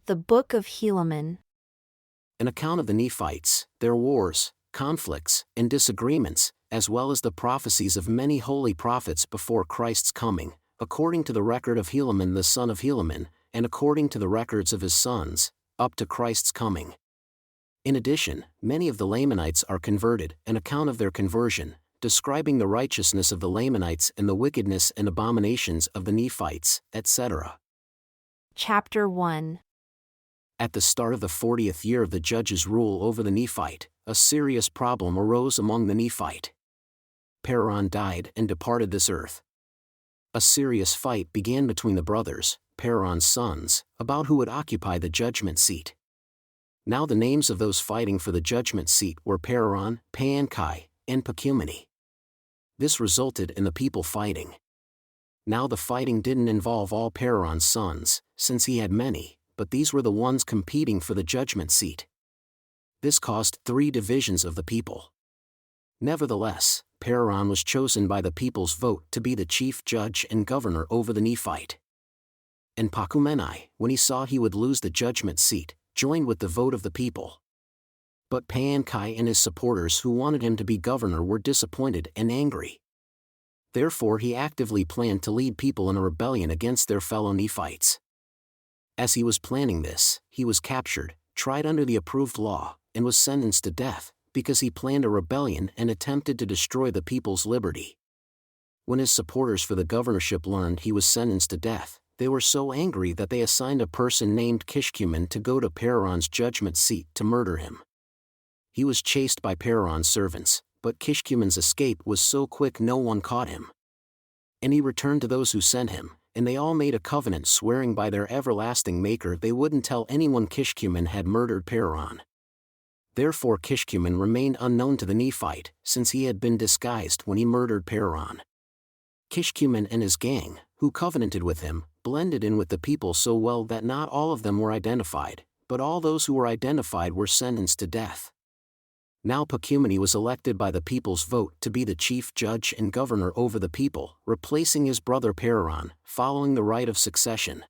The Book of Helaman. An account of the Nephites, their wars, conflicts, and disagreements, as well as the prophecies of many holy prophets before Christ's coming, according to the record of Helaman the son of Helaman, and according to the records of his sons, up to Christ's coming. In addition, many of the Lamanites are converted, an account of their conversion, describing the righteousness of the Lamanites and the wickedness and abominations of the Nephites, etc. Chapter 1. At the start of the 40th year of the judge's rule over the Nephite, a serious problem arose among the Nephite. Peran died and departed this earth. A serious fight began between the brothers, Peran's sons, about who would occupy the judgment seat. Now the names of those fighting for the judgment seat were Peran, Paankai, and Pacumeni. This resulted in the people fighting. Now the fighting didn't involve all Peran's sons, since he had many, but these were the ones competing for the judgment seat. This caused 3 divisions of the people. Nevertheless, Peran was chosen by the people's vote to be the chief judge and governor over the Nephite. And Pacumeni, when he saw he would lose the judgment seat, joined with the vote of the people. But Paankai and his supporters who wanted him to be governor were disappointed and angry. Therefore he actively planned to lead people in a rebellion against their fellow Nephites. As he was planning this, he was captured, tried under the approved law, and was sentenced to death, because he planned a rebellion and attempted to destroy the people's liberty. When his supporters for the governorship learned he was sentenced to death, they were so angry that they assigned a person named Kishkumen to go to Peran's judgment seat to murder him. He was chased by Peran's servants, but Kishkumen's escape was so quick no one caught him. And he returned to those who sent him, and they all made a covenant swearing by their everlasting Maker they wouldn't tell anyone Kishkumen had murdered Peran. Therefore Kishkumen remained unknown to the Nephite, since he had been disguised when he murdered Peran. Kishkumen and his gang, who covenanted with him, blended in with the people so well that not all of them were identified, but all those who were identified were sentenced to death. Now Pacumeni was elected by the people's vote to be the chief judge and governor over the people, replacing his brother Peran, following the right of succession.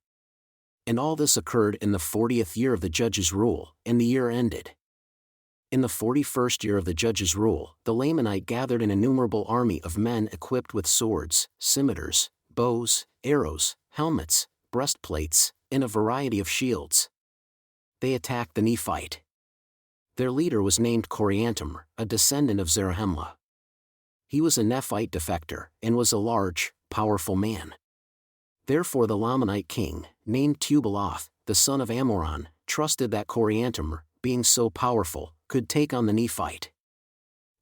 And all this occurred in the 40th year of the judge's rule, and the year ended. In the 41st year of the judge's rule, the Lamanite gathered an innumerable army of men equipped with swords, scimitars, bows, arrows, helmets, breastplates, and a variety of shields. They attacked the Nephite. Their leader was named Coriantumr, a descendant of Zarahemla. He was a Nephite defector, and was a large, powerful man. Therefore the Lamanite king, named Tubaloth, the son of Amoron, trusted that Coriantumr, being so powerful, could take on the Nephite.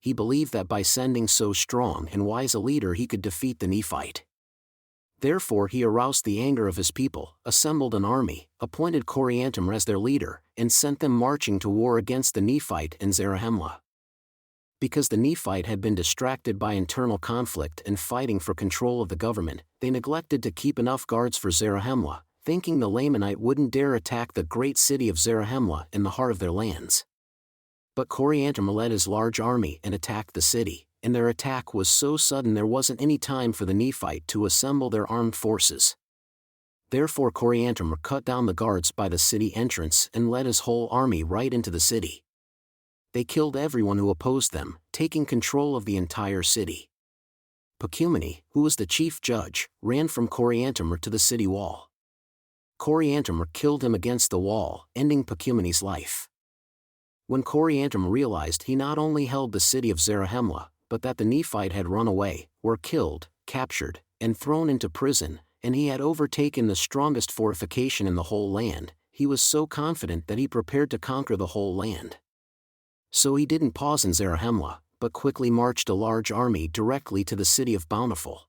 He believed that by sending so strong and wise a leader he could defeat the Nephite. Therefore he aroused the anger of his people, assembled an army, appointed Coriantumr as their leader, and sent them marching to war against the Nephite and Zarahemla. Because the Nephite had been distracted by internal conflict and fighting for control of the government, they neglected to keep enough guards for Zarahemla, thinking the Lamanite wouldn't dare attack the great city of Zarahemla in the heart of their lands. But Coriantumr led his large army and attacked the city, and their attack was so sudden there wasn't any time for the Nephite to assemble their armed forces. Therefore Coriantumr cut down the guards by the city entrance and led his whole army right into the city. They killed everyone who opposed them, taking control of the entire city. Pacumeni, who was the chief judge, ran from Coriantumr to the city wall. Coriantumr killed him against the wall, ending Pacumeni's life. When Coriantumr realized he not only held the city of Zarahemla, but that the Nephite had run away, were killed, captured, and thrown into prison, and he had overtaken the strongest fortification in the whole land, he was so confident that he prepared to conquer the whole land. So he didn't pause in Zarahemla, but quickly marched a large army directly to the city of Bountiful.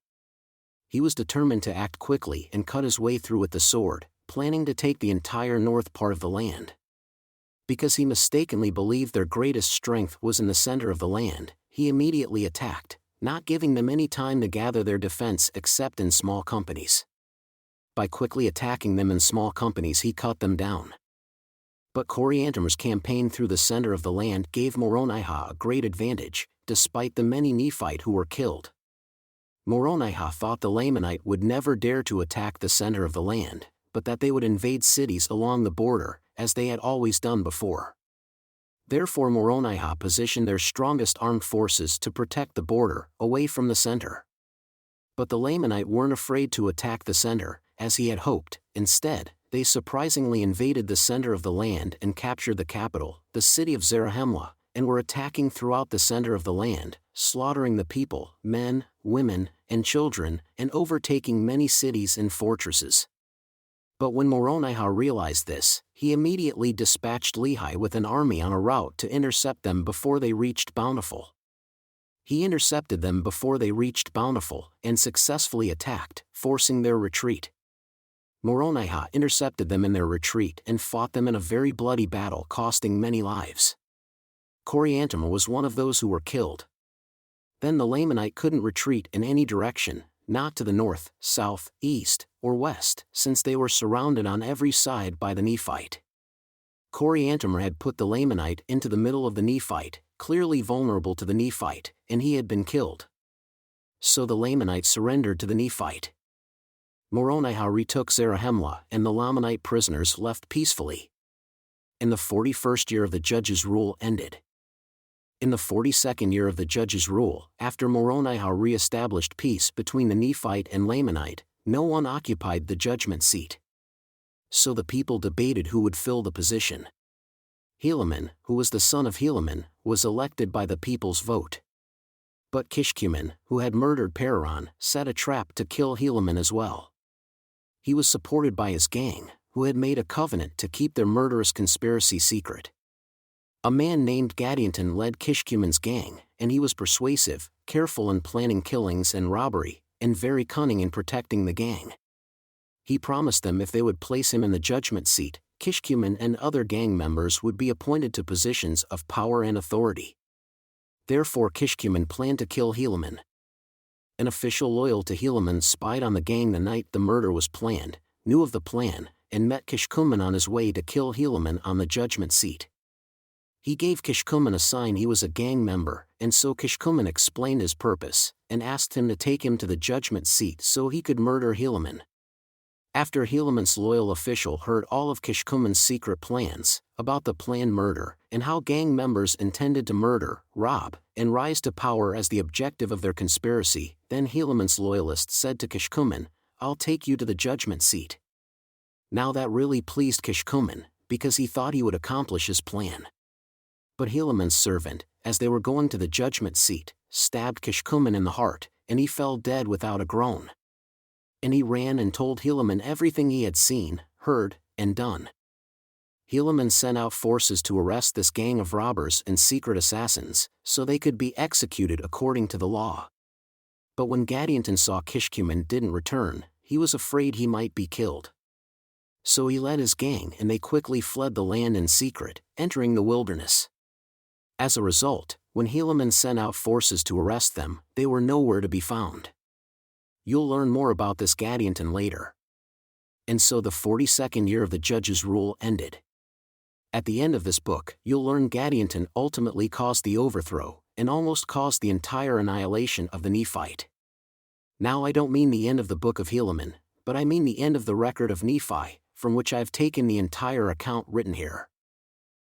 He was determined to act quickly and cut his way through with the sword, planning to take the entire north part of the land. Because he mistakenly believed their greatest strength was in the center of the land, he immediately attacked, not giving them any time to gather their defense except in small companies. By quickly attacking them in small companies he cut them down. But Coriantumr's campaign through the center of the land gave Moronihah a great advantage, despite the many Nephite who were killed. Moronihah thought the Lamanite would never dare to attack the center of the land, but that they would invade cities along the border, as they had always done before. Therefore Moronihah positioned their strongest armed forces to protect the border, away from the center. But the Lamanite weren't afraid to attack the center, as he had hoped. Instead, they surprisingly invaded the center of the land and captured the capital, the city of Zarahemla, and were attacking throughout the center of the land, slaughtering the people, men, women, and children, and overtaking many cities and fortresses. But when Moronihah realized this, he immediately dispatched Lehi with an army on a route to intercept them before they reached Bountiful. He intercepted them before they reached Bountiful, and successfully attacked, forcing their retreat. Moronihah intercepted them in their retreat and fought them in a very bloody battle, costing many lives. Coriantumr was one of those who were killed. Then the Lamanite couldn't retreat in any direction, not to the north, south, east, or west, since they were surrounded on every side by the Nephite. Coriantumr had put the Lamanite into the middle of the Nephite, clearly vulnerable to the Nephite, and he had been killed. So the Lamanite surrendered to the Nephite. Moronihah retook Zarahemla, and the Lamanite prisoners left peacefully. And the 41st year of the judge's rule ended. In the 42nd year of the judge's rule, after Moronihah re-established peace between the Nephite and Lamanite, no one occupied the judgment seat. So the people debated who would fill the position. Helaman, who was the son of Helaman, was elected by the people's vote. But Kishkumen, who had murdered Peran, set a trap to kill Helaman as well. He was supported by his gang, who had made a covenant to keep their murderous conspiracy secret. A man named Gadianton led Kishkumen's gang, and he was persuasive, careful in planning killings and robbery, and very cunning in protecting the gang. He promised them if they would place him in the judgment seat, Kishkumen and other gang members would be appointed to positions of power and authority. Therefore Kishkumen planned to kill Helaman. An official loyal to Helaman spied on the gang the night the murder was planned, knew of the plan, and met Kishkumen on his way to kill Helaman on the judgment seat. He gave Kishkumen a sign he was a gang member, and so Kishkumen explained his purpose, and asked him to take him to the judgment seat so he could murder Helaman. After Helaman's loyal official heard all of Kishkumen's secret plans, about the planned murder, and how gang members intended to murder, rob, and rise to power as the objective of their conspiracy, then Helaman's loyalist said to Kishkumen, "I'll take you to the judgment seat." Now that really pleased Kishkumen, because he thought he would accomplish his plan. But Helaman's servant, as they were going to the judgment seat, stabbed Kishkumen in the heart, and he fell dead without a groan. And he ran and told Helaman everything he had seen, heard, and done. Helaman sent out forces to arrest this gang of robbers and secret assassins, so they could be executed according to the law. But when Gadianton saw Kishkumen didn't return, he was afraid he might be killed. So he led his gang and they quickly fled the land in secret, entering the wilderness. As a result, when Helaman sent out forces to arrest them, they were nowhere to be found. You'll learn more about this Gadianton later. And so the 42nd year of the judge's rule ended. At the end of this book, you'll learn Gadianton ultimately caused the overthrow, and almost caused the entire annihilation of the Nephite. Now I don't mean the end of the book of Helaman, but I mean the end of the record of Nephi, from which I've taken the entire account written here.